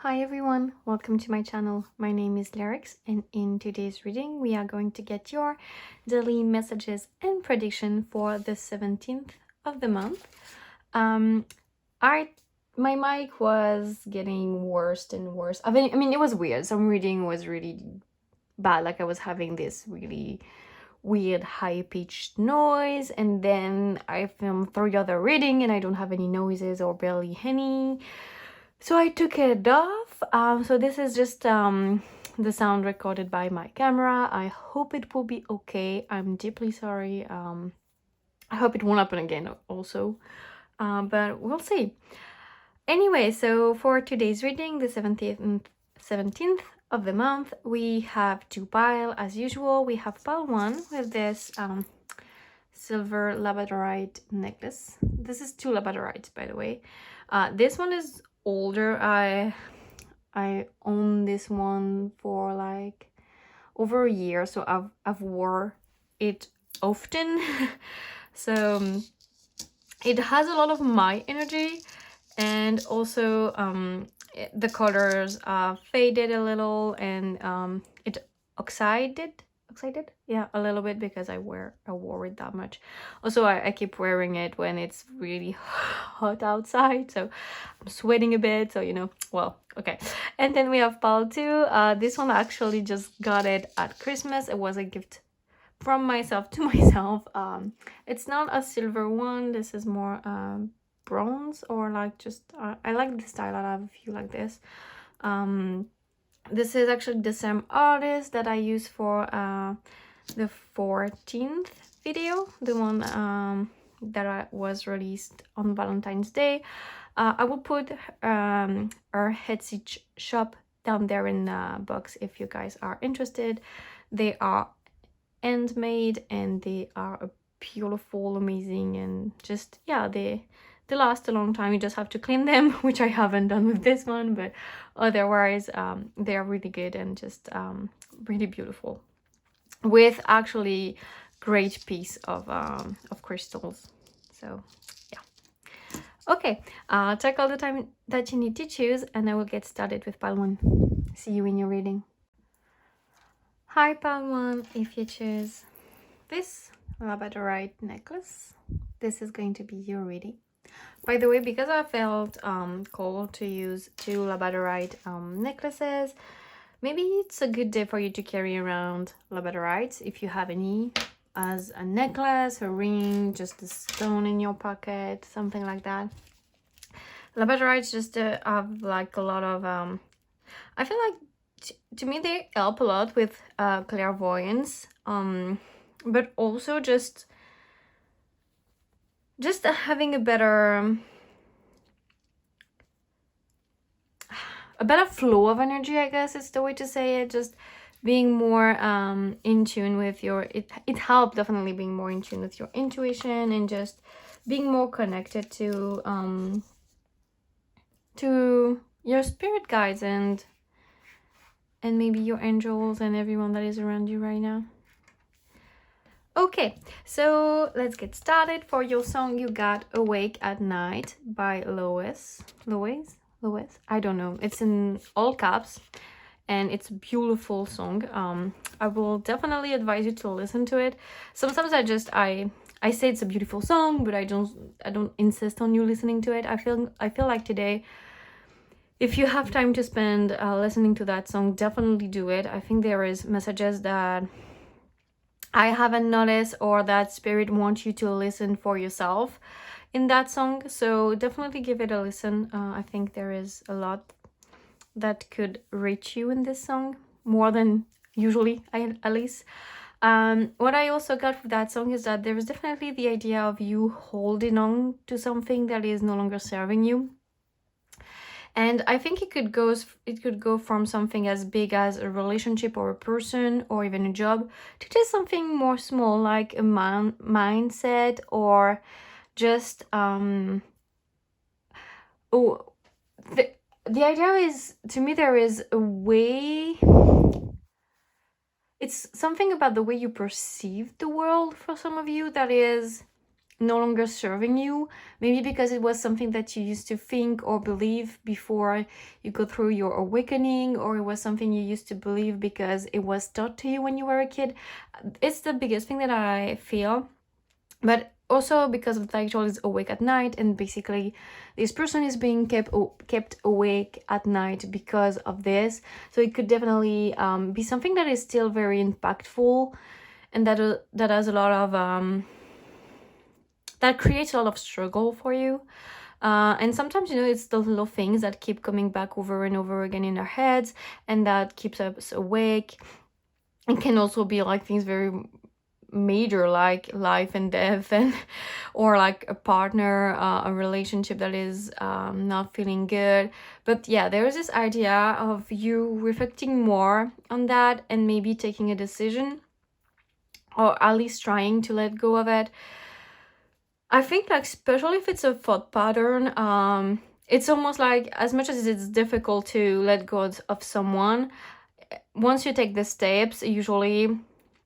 Hi everyone, welcome to my channel. My name is Larix, and in today's reading we are going to get your daily messages and prediction for the 17th of the month. My mic was getting worse and worse. I mean it was weird. Some reading was really bad, like I was having this really weird high-pitched noise, and then I filmed 3 other reading and I don't have any noises or barely any. So I took it off. So this is just the sound recorded by my camera. I hope it will be okay. I'm deeply sorry. I hope it won't happen again also. But we'll see. Anyway, so for today's reading, the 17th of the month, we have 2 piles as usual. We have pile 1 with this silver labadorite necklace. This is 2 labadorites, by the way. This one is older. I own this one for like over a year, so I've wore it often. So it has a lot of my energy, and also the colors are faded a little, and it oxided, yeah, a little bit, because I wore it that much. Also, I keep wearing it when it's really hot outside, so I'm sweating a bit, so well, okay. And then we have pile 2. This one, I actually just got it at Christmas. It was a gift from myself to myself. It's not a silver one. This is more bronze, or like just I like the style. I have a few like this. This is actually the same artist that I used for the 14th video, the one that was released on Valentine's Day. I will put her Etsy shop down there in the box if you guys are interested. They are handmade and they are beautiful, amazing, and just, yeah, they last a long time. You just have to clean them, which I haven't done with this one, but otherwise they are really good and just really beautiful, with actually great piece of crystals. So yeah, okay, take all the time that you need to choose, and I will get started with pile 1. See you in your reading. Hi pile 1, if you choose this labadorite necklace, this is going to be your reading. By the way, because I felt called to use 2 labadorite necklaces, maybe it's a good day for you to carry around labadorites if you have any, as a necklace, a ring, just a stone in your pocket, something like that. Labadorites just have like a lot of I feel like to me they help a lot with clairvoyance, but also just having a better flow of energy, I guess is the way to say it. Just being more in tune with your, it helped definitely being more in tune with your intuition, and just being more connected to your spirit guides and maybe your angels and everyone that is around you right now. Okay, so let's get started. For your song, you got Awake at Night by Lois, I don't know, it's in all caps, and it's a beautiful song. I will definitely advise you to listen to it. Sometimes I say it's a beautiful song, but I don't insist on you listening to it. I feel like today, if you have time to spend listening to that song, definitely do it. I think there is messages that I haven't noticed, or that spirit wants you to listen for yourself in that song. So definitely give it a listen. I think there is a lot that could reach you in this song, more than usually, at least. What I also got with that song is that there is definitely the idea of you holding on to something that is no longer serving you. And I think it could go from something as big as a relationship or a person or even a job, to just something more small, like a mindset, or just the idea is, to me, there is a way, it's something about the way you perceive the world for some of you that is no longer serving you, maybe because it was something that you used to think or believe before you go through your awakening, or it was something you used to believe because it was taught to you when you were a kid. It's the biggest thing that I feel. But also because the title is awake at night, and basically this person is being kept awake at night because of this. So it could definitely be something that is still very impactful, and that has a lot of that creates a lot of struggle for you. And sometimes, it's the little things that keep coming back over and over again in our heads, and that keeps us awake. It can also be like things very major, like life and death, and or like a partner, a relationship that is not feeling good. But yeah, there's this idea of you reflecting more on that and maybe taking a decision, or at least trying to let go of it. I think, like, especially if it's a thought pattern, it's almost like, as much as it's difficult to let go of someone, once you take the steps, usually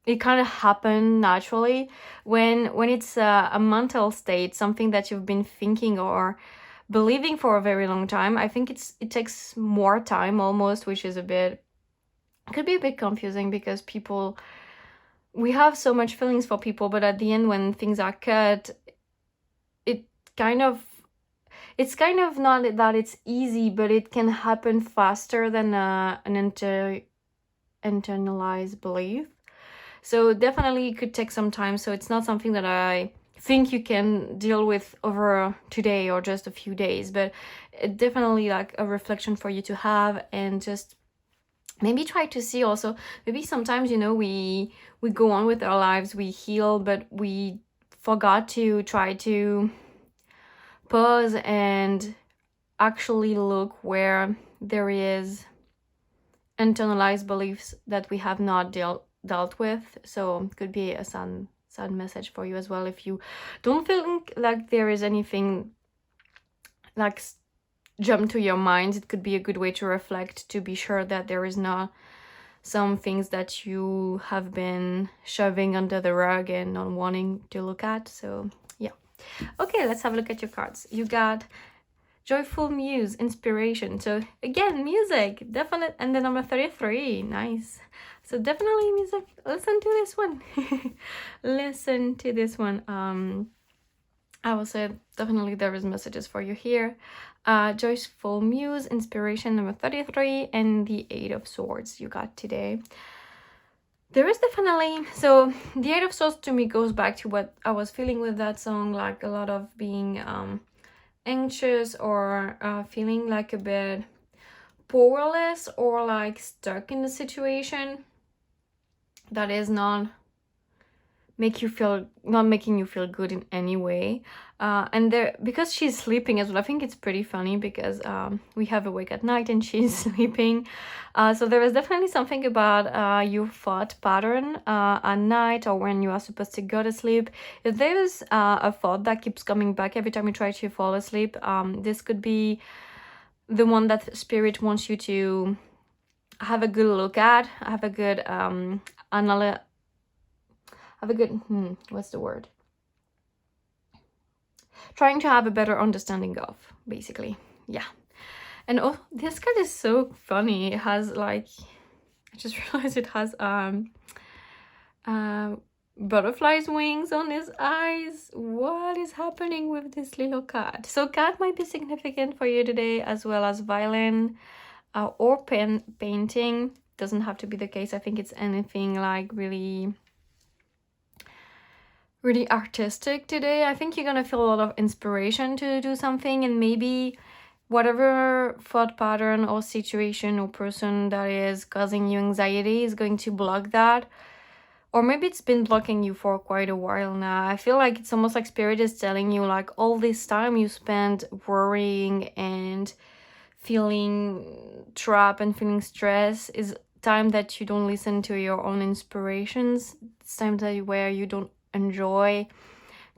it kind of happen naturally. When it's a mental state, something that you've been thinking or believing for a very long time, I think it takes more time almost, which is could be a bit confusing, because we have so much feelings for people, but at the end, when things are cut, it kind of it's kind of not that it's easy, but it can happen faster than an internalized belief. So definitely it could take some time. So it's not something that I think you can deal with over today or just a few days, but it definitely like a reflection for you to have, and just maybe try to see also, maybe sometimes, we go on with our lives, we heal, but we forgot to try to pause and actually look where there is internalized beliefs that we have not dealt with. So it could be a sad message for you as well. If you don't feel like there is anything like jump to your mind, it could be a good way to reflect, to be sure that there is not some things that you have been shoving under the rug and not wanting to look at. So yeah. Okay, let's have a look at your cards. You got Joyful Muse, Inspiration. So again, music, definite. And the number 33, nice. So definitely music. Listen to this one. Listen to this one. I will say definitely there is messages for you here. Joyful Muse, Inspiration, number 33, and the 8 of Swords you got today. There is definitely, so the 8 of Swords to me goes back to what I was feeling with that song, like a lot of being anxious, or feeling like a bit powerless, or like stuck in a situation that is not making you feel good in any way. And there, because she's sleeping as well, I think it's pretty funny, because we have Awake at Night and she's sleeping. So there is definitely something about your thought pattern at night, or when you are supposed to go to sleep. If there's a thought that keeps coming back every time you try to fall asleep, this could be the one that Spirit wants you to have a good look at, have a good what's the word? Trying to have a better understanding of, basically. Yeah. And oh, this card is so funny. It has like, I just realized it has butterflies wings on his eyes. What is happening with this little cat? So cat might be significant for you today, as well as violin or painting. Doesn't have to be the case. I think it's anything like really artistic today. I think you're gonna feel a lot of inspiration to do something, and maybe whatever thought pattern or situation or person that is causing you anxiety is going to block that. Or maybe it's been blocking you for quite a while now. I feel like it's almost like Spirit is telling you, like, all this time you spent worrying and feeling trapped and feeling stress is time that you don't listen to your own inspirations. It's time where you don't enjoy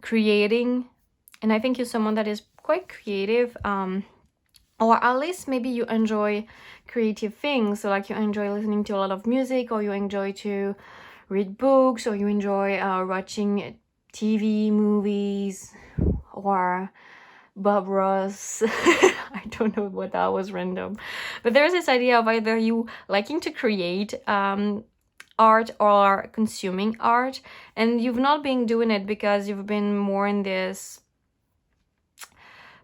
creating. And I think you're someone that is quite creative, or at least maybe you enjoy creative things. So like you enjoy listening to a lot of music, or you enjoy to read books, or you enjoy watching TV, movies, or Bob Ross. I don't know what, that was random. But there's this idea of either you liking to create art or consuming art, and you've not been doing it because you've been more in this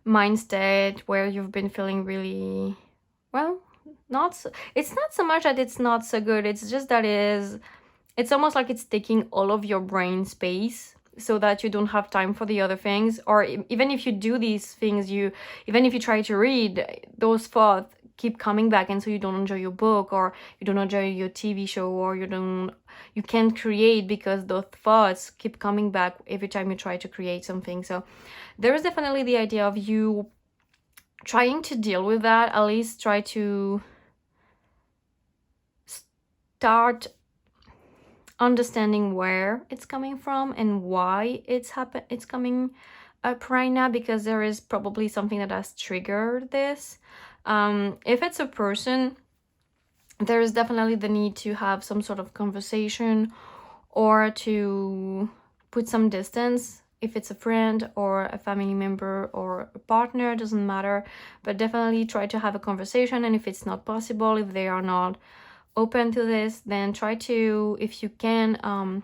mind state where you've been feeling really, well, not so, it's not so much that it's not so good, it's just that it's almost like it's taking all of your brain space so that you don't have time for the other things. Or even if you do these things, even if you try to read, those thoughts keep coming back, and so you don't enjoy your book, or you don't enjoy your TV show, or you can't create because those thoughts keep coming back every time you try to create something. So there is definitely the idea of you trying to deal with that, at least try to start understanding where it's coming from and why it's coming up right now, because there is probably something that has triggered this. If it's a person, there is definitely the need to have some sort of conversation or to put some distance. If it's a friend or a family member or a partner, doesn't matter, but definitely try to have a conversation. And if it's not possible, if they are not open to this, then try to, if you can,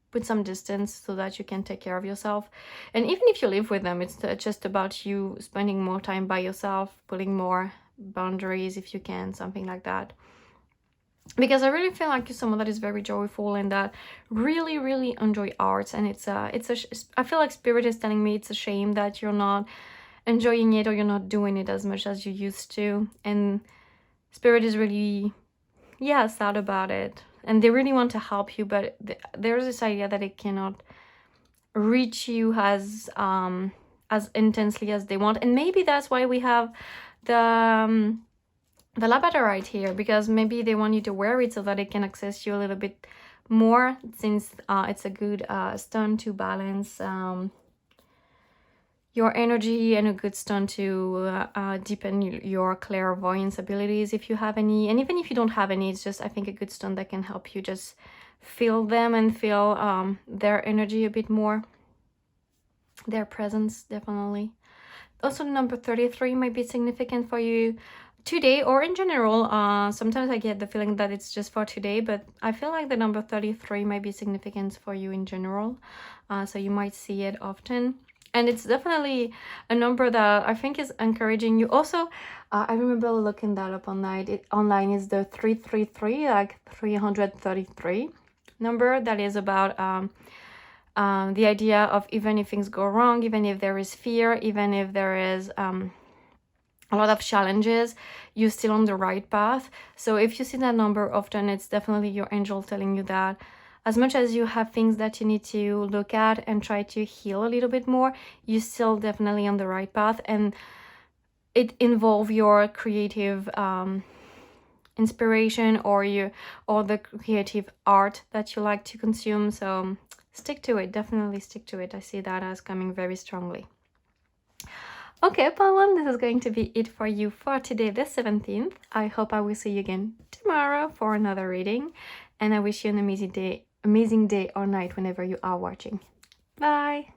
put some distance so that you can take care of yourself. And even if you live with them, it's just about you spending more time by yourself, putting more boundaries if you can, something like that. Because I really feel like you're someone that is very joyful and that really, really enjoy arts. And I feel like Spirit is telling me it's a shame that you're not enjoying it, or you're not doing it as much as you used to. And Spirit is really, yeah, sad about it, and they really want to help you, but there's this idea that it cannot reach you as intensely as they want. And maybe that's why we have the Labadorite here, because maybe they want you to wear it so that it can access you a little bit more, since it's a good stone to balance your energy, and a good stone to deepen your clairvoyance abilities if you have any. And even if you don't have any, it's just, I think, a good stone that can help you just feel them and feel their energy a bit more, their presence, definitely. Also, number 33 might be significant for you today, or in general. Sometimes I get the feeling that it's just for today, but I feel like the number 33 might be significant for you in general. So you might see it often. And it's definitely a number that I think is encouraging you. Also, I remember looking that up online. Online is the 333, like 333 number. That is about the idea of, even if things go wrong, even if there is fear, even if there is a lot of challenges, you're still on the right path. So if you see that number often, it's definitely your angel telling you that as much as you have things that you need to look at and try to heal a little bit more, you're still definitely on the right path. And it involves your creative inspiration, or the creative art that you like to consume. So stick to it, definitely stick to it. I see that as coming very strongly. Okay, Pawan, this is going to be it for you for today, the 17th. I hope I will see you again tomorrow for another reading, and I wish you an amazing day or night whenever you are watching. Bye.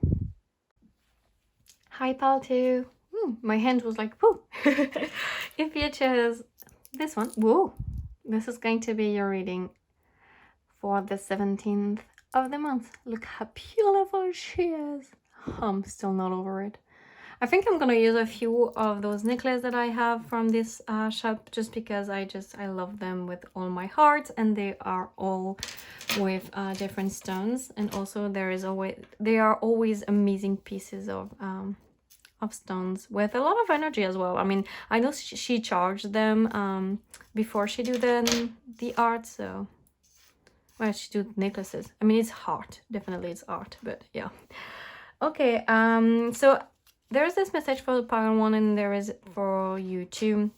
Hi, pal too. My hand was like, whoo. If you chose this one, whoa, this is going to be your reading for the 17th of the month. Look how beautiful she is. I'm still not over it. I think I'm gonna use a few of those necklaces that I have from this shop, just because I love them with all my heart, and they are all with different stones. And also they are always amazing pieces of stones with a lot of energy as well. I mean, I know she charged them before she do the art, so well, she do necklaces. I mean, it's art, definitely it's art, but yeah. Okay, so there's this message for the power one, and there is for you too.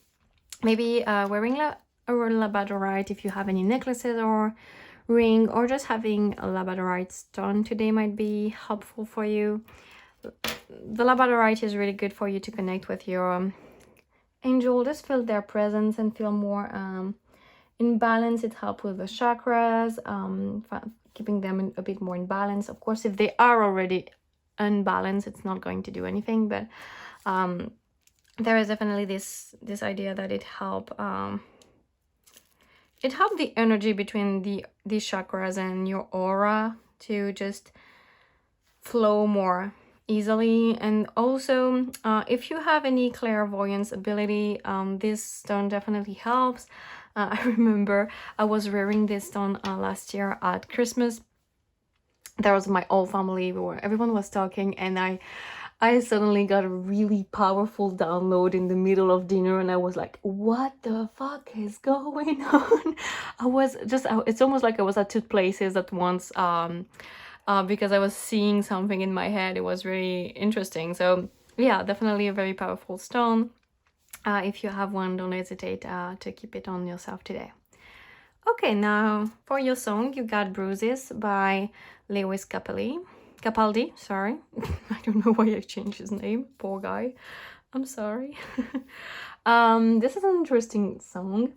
Maybe wearing a labadorite, if you have any necklaces or ring, or just having a labadorite stone today might be helpful for you. The labadorite is really good for you to connect with your angel, just feel their presence and feel more in balance. It helps with the chakras, keeping them a bit more in balance. Of course, if they are already unbalanced, it's not going to do anything, but there is definitely this idea that it helps the energy between these chakras and your aura to just flow more easily. And also, if you have any clairvoyance ability, this stone definitely helps. I remember I was wearing this stone last year at Christmas. There was my whole family where everyone was talking, and I suddenly got a really powerful download in the middle of dinner, and I was like, what the fuck is going on? It's almost like I was at two places at once, because I was seeing something in my head. It was really interesting. So yeah, definitely a very powerful stone. If you have one, don't hesitate to keep it on yourself today. Okay, now for your song, you got Bruises by Lewis Capaldi, sorry. I don't know why I changed his name, poor guy. I'm sorry. This is an interesting song.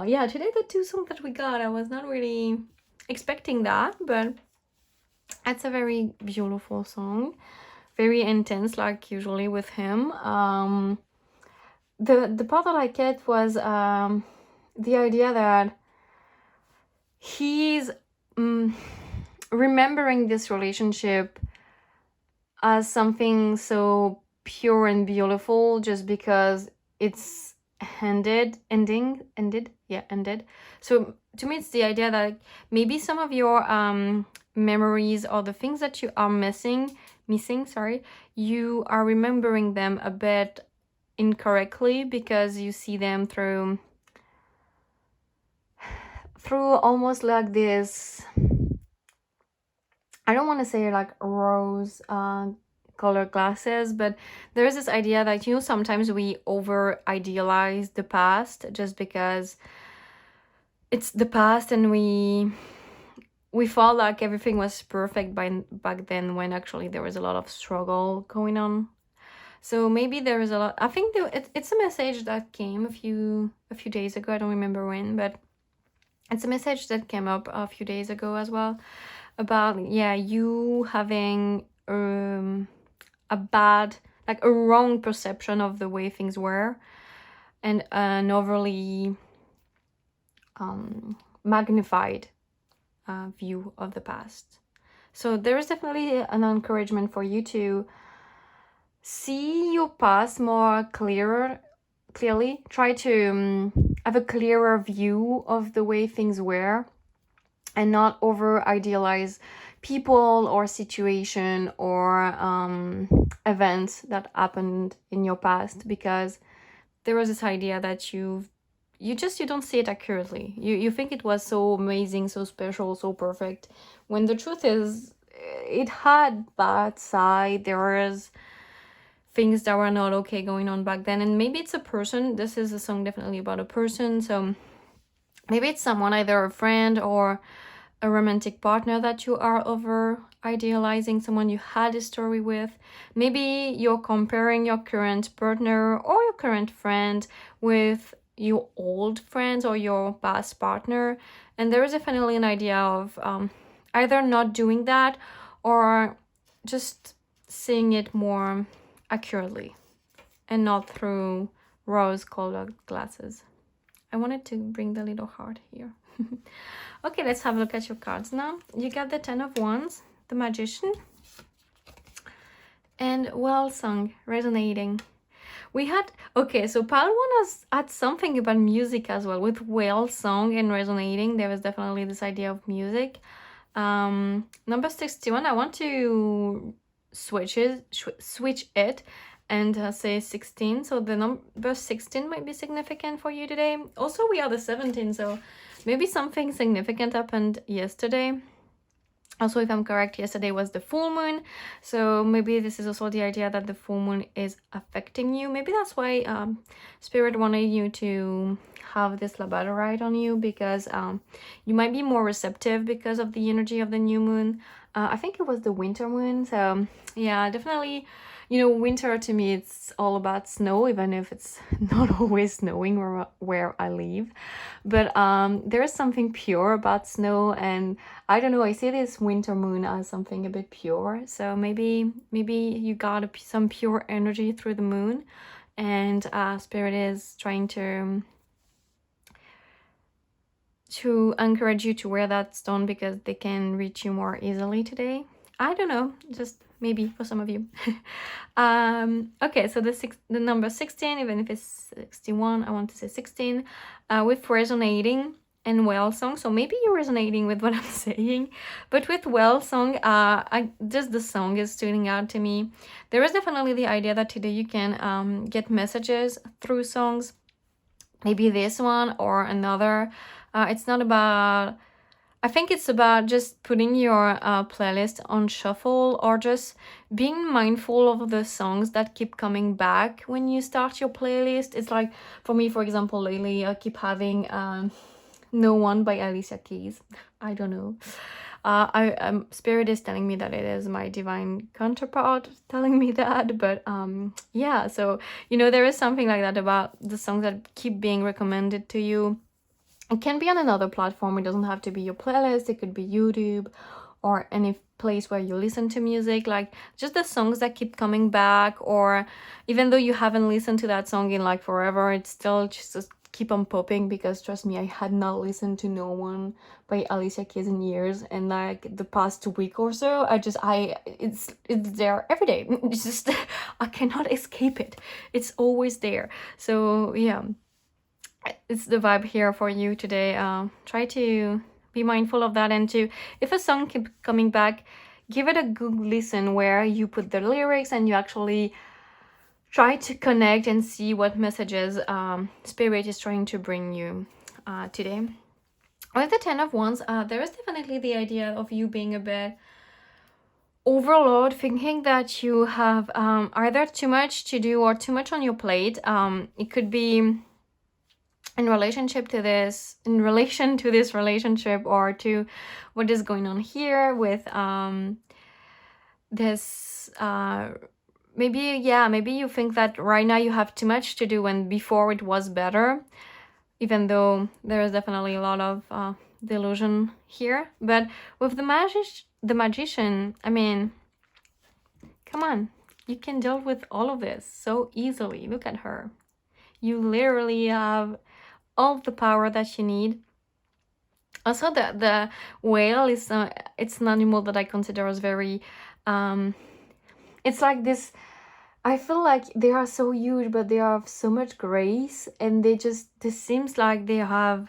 Yeah, today the two songs that we got, I was not really expecting that, but it's a very beautiful song. Very intense, like usually with him. The part that I get was the idea that he's remembering this relationship as something so pure and beautiful just because it's ended. So to me, it's the idea that maybe some of your memories or the things that you are missing, you are remembering them a bit incorrectly because you see them through almost like this, I don't want to say like rose color glasses, but there is this idea that, you know, sometimes we over idealize the past just because it's the past, and we felt like everything was perfect back then, when actually there was a lot of struggle going on. So maybe there is a lot. I think it's a message that came a few days ago. I don't remember when, but it's a message that came up a few days ago as well, about, yeah, you having a bad, like a wrong perception of the way things were, and an overly magnified view of the past. So there is definitely an encouragement for you to see your past more clearly. Try to have a clearer view of the way things were, and not over idealize people or situation or events that happened in your past, because there was this idea that you don't see it accurately. You think it was so amazing, so special, so perfect, when the truth is it had bad side. There was things that were not okay going on back then. And maybe it's a person. This is a song definitely about a person, so maybe it's someone, either a friend or a romantic partner that you are over idealizing, someone you had a story with. Maybe you're comparing your current partner or your current friend with your old friends or your past partner, and there is definitely an idea of either not doing that or just seeing it more accurately and not through rose-colored glasses. I wanted to bring the little heart here. Okay, let's have a look at your cards now. You got the Ten of Wands, the Magician, and Well Sung, resonating. We had, okay, so part one had something about music as well, with Well Sung and resonating. There was definitely this idea of music. Number 61, I want to switch it and say 16. So the number 16 might be significant for you today. Also, we are the 17, so maybe something significant happened yesterday. Also, if I'm correct, yesterday was the full moon, so maybe this is also the idea that the full moon is affecting you. Maybe that's why Spirit wanted you to have this Labadorite on you, because you might be more receptive because of the energy of the new moon. I think it was the winter moon, so yeah, definitely winter to me, it's all about snow, even if it's not always snowing where I live. But there is something pure about snow, and I don't know, I see this winter moon as something a bit pure. So maybe you got some pure energy through the moon, and Spirit is trying to encourage you to wear that stone because they can reach you more easily today. I don't know, just maybe for some of you. Okay, so the number 16, even if it's 61, I want to say 16, with resonating and well song. So maybe you're resonating with what I'm saying, but with well song, just the song is standing out to me. There is definitely the idea that today you can get messages through songs, maybe this one or another. It's not about, I think it's about just putting your playlist on shuffle, or just being mindful of the songs that keep coming back when you start your playlist. It's like, for me, for example, lately I keep having No One by Alicia Keys. I don't know. Spirit is telling me that it is my divine counterpart telling me that, but yeah, so there is something like that about the songs that keep being recommended to you. It can be on another platform. It doesn't have to be your playlist. It could be YouTube or any place where you listen to music, like just the songs that keep coming back, or even though you haven't listened to that song in like forever, it's still just keep on popping, because trust me, I had not listened to No One by Alicia Keys in years, and like the past week or so, it's there every day. It's just I cannot escape it. It's always there. So yeah, it's the vibe here for you today. Try to be mindful of that, and to, if a song keeps coming back, give it a good listen where you put the lyrics and you actually try to connect and see what messages Spirit is trying to bring you today. With the 10 of Wands, there is definitely the idea of you being a bit overload, thinking that you have either too much to do or too much on your plate. It could be in relation to this relationship, or to what is going on here with this maybe you think that right now you have too much to do when before it was better, even though there is definitely a lot of delusion here. But with the magician, I mean, come on, you can deal with all of this so easily. Look at her. You literally have all of the power that you need. Also, the whale is it's an animal that I consider as very it's like this, I feel like they are so huge, but they have so much grace, and this seems like they have,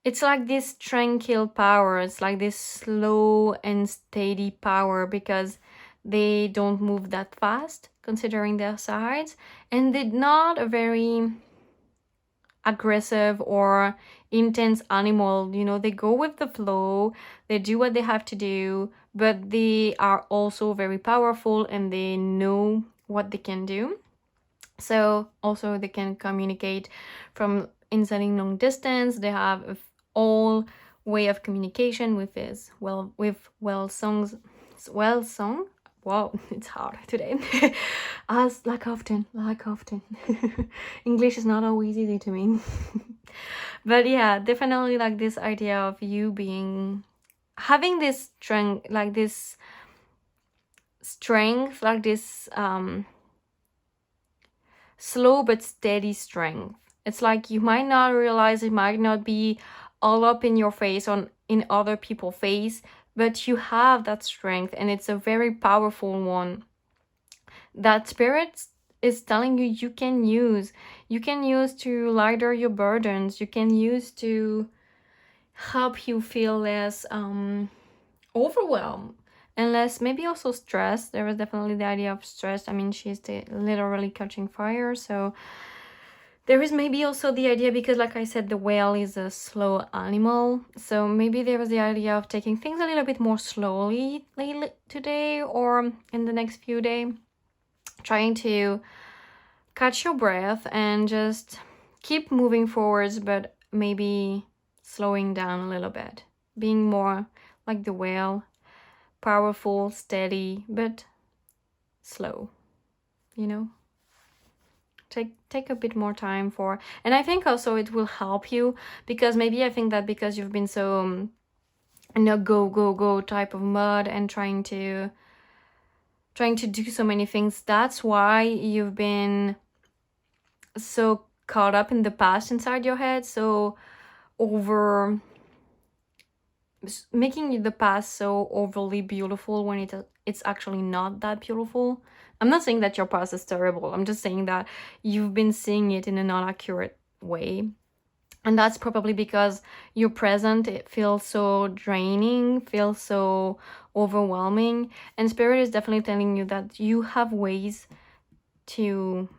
it's like this tranquil power. It's like this slow and steady power, because they don't move that fast considering their size, and they're not a very aggressive or intense animal. They go with the flow, they do what they have to do, but they are also very powerful and they know what they can do. So also they can communicate from inside long distance. They have a all way of communication with this well song. Wow, it's hard today. As like often. English is not always easy to me. But yeah, definitely like this idea of you having this strength, like this slow but steady strength. It's like you might not realize, it might not be all up in your face or in other people's face, but you have that strength, and it's a very powerful one that Spirit is telling you you can use to lighter your burdens, you can use to help you feel less overwhelmed and less maybe also stressed. There is definitely the idea of stress. I mean, she's literally catching fire, so there is maybe also the idea, because like I said, the whale is a slow animal, so maybe there was the idea of taking things a little bit more slowly today or in the next few days, trying to catch your breath and just keep moving forwards, but maybe slowing down a little bit, being more like the whale, powerful, steady, but slow, you know. Take a bit more time for, and I think also it will help you, because maybe I think that because you've been so go type of mode and trying to do so many things, that's why you've been so caught up in the past inside your head, so over making the past so overly beautiful when it's actually not that beautiful. I'm not saying that your past is terrible. I'm just saying that you've been seeing it in a non-accurate way. And that's probably because your present, it feels so draining, feels so overwhelming. And Spirit is definitely telling you that you have ways to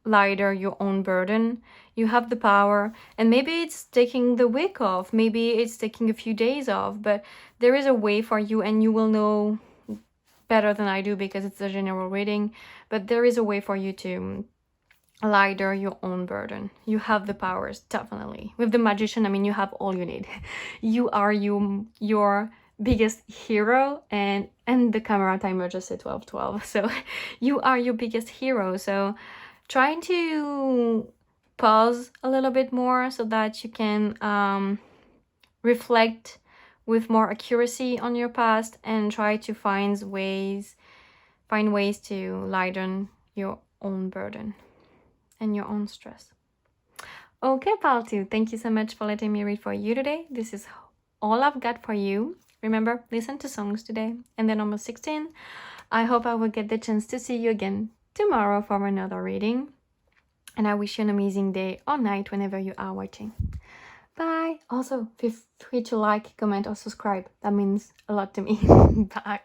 lighter your own burden. You have the power, and maybe it's taking the week off, maybe it's taking a few days off, but there is a way for you, and you will know better than I do because it's a general reading, but there is a way for you to lighter your own burden. You have the powers, definitely. With the Magician, I mean, you have all you need. You are your biggest hero, and the camera timer just said 12:12. So you are your biggest hero. So try to pause a little bit more so that you can reflect with more accuracy on your past, and try to find ways to lighten your own burden and your own stress. Okay, pal 2, thank you so much for letting me read for you today. This is all I've got for you. Remember, listen to songs today. And then number 16, I hope I will get the chance to see you again tomorrow for another reading. And I wish you an amazing day or night whenever you are watching. Bye. Also, feel free to like, comment, or subscribe. That means a lot to me. Bye.